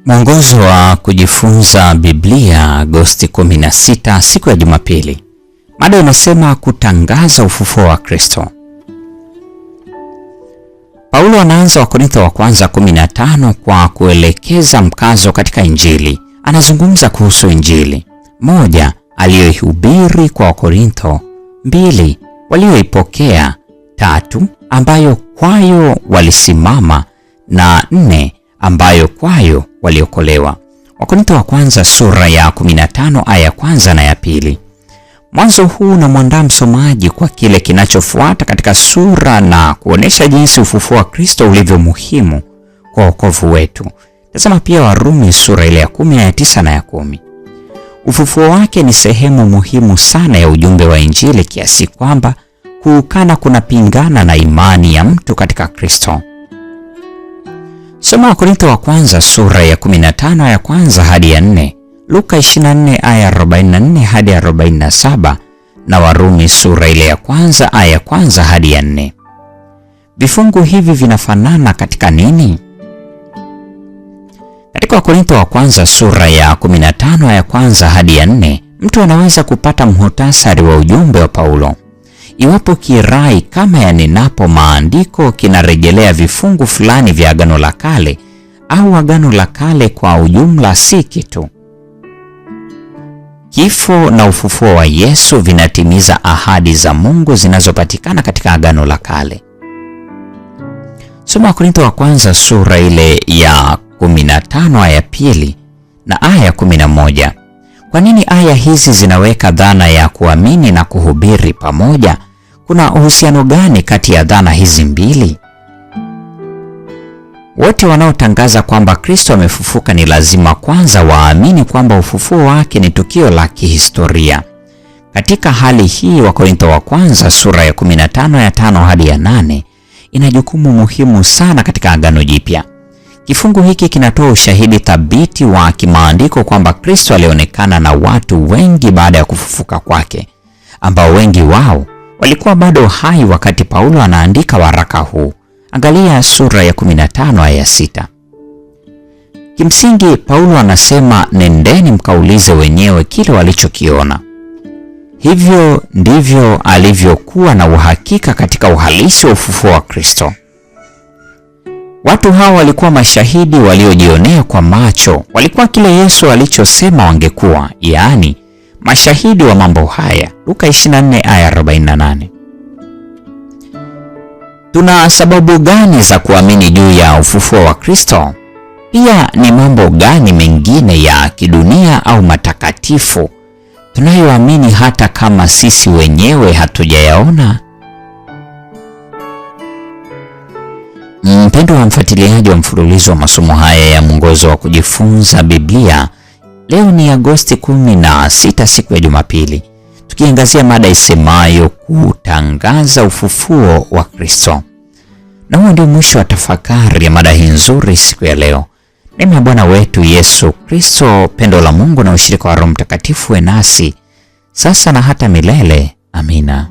Mwongozo wa kujifunza Biblia, Agosti 16, siku ya Jumapili. Mada inasema kutangaza ufufuo wa Kristo. Paulo anaanza Wakorintho wa kwanza 15 kwa kuelekeza mkazo katika Injili. Anazungumza kuhusu Injili: 1, aliyoihubiri kwa Wakorintho; 2, walioipokea; 3, ambayo kwayo walisimama; na 4, ambayo kwayo waliokolewa. Wakorintho wa kwanza sura ya 15 aya ya kwanza na ya pili. Mwanzo huu unamwandaa msomaji kwa kile kinachofuata katika sura na kuonesha jinsi ufufuo wa Kristo ulivyo muhimu kwa wokovu wetu. Tazama pia Warumi sura ile ya 10 aya ya 9 na ya 10. Ufufuo wake ni sehemu muhimu sana ya ujumbe wa Injili kiasi kwamba kuukana kunapingana na imani ya mtu katika Kristo. Soma Wakorintho wa kwanza sura ya 15 aya ya kwanza hadi ya 4, Luka 24 aya 44 hadi 47 na Warumi sura ile ya kwanza aya ya kwanza hadi ya 4. Vifungu hivi vinafanana katika nini? Katika Wakorintho wa kwanza sura ya 15 aya ya kwanza hadi ya 4, mtu anaweza kupata muhtasari wa ujumbe wa Paulo. Iwapo kirai kama yanenapo maandiko kinarejelea vifungu fulani vya Agano la Kale au Agano la Kale kwa ujumla, si kitu. Kifo na ufufuo wa Yesu vinatimiza ahadi za Mungu zinazopatikana katika Agano la Kale. Soma Wakorintho wa kwanza sura ile ya 15 aya ya pili na aya ya 11. Kwa nini aya hizi zinaweka dhana ya kuamini na kuhubiri pamoja? Kuna uhusiano gani kati ya dhana hizi mbili? Wote wanaotangaza kwamba Kristo amefufuka ni lazima kwanza waamini kwamba ufufuo wake ni tukio la kihistoria. Katika hali hii, Wakorintho wa kwanza sura ya 15 ya 5 hadi ya 8 ina jukumu muhimu sana katika Agano Jipya. Kifungu hiki kinatoa ushahidi thabiti wa kimaandiko kwamba Kristo alionekana na watu wengi baada ya kufufuka kwake, ambao wengi wao walikuwa bado hai wakati Paulo anaandika waraka huu. Angalia sura ya 15 aya ya 6. Kimsingi Paulo anasema, nendeni mkaulize wenyewe kile walichokiona. Hivyo ndivyo alivyokuwa na uhakika katika uhalisi wa ufufuo wa Kristo. Watu hao walikuwa mashahidi waliojionea kwa macho, walikuwa kile Yesu alichosema wangekuwa, yaani mashahidi wa mambo haya. Luka 24 aya 48. Tuna sababu gani za kuamini juu ya ufufuo wa Kristo? Pia ni mambo gani mengine ya kidunia au matakatifu tunayoamini hata kama sisi wenyewe hatujayaona? Mpendwa wa mfuatiliaji wa mfululizo wa masomo haya ya mwongozo wa kujifunza Biblia, leo ni Agosti 16, siku ya Jumapili, tukiangazia mada isemayo kutangaza ufufuo wa Kristo. Na huo ndio mwisho wa tafakari ya mada hii nzuri siku ya leo. Neema ya Bwana wetu Yesu Kristo, pendo la Mungu na ushirika wa Roho Mtakatifu uwe nasi sasa na hata milele. Amina.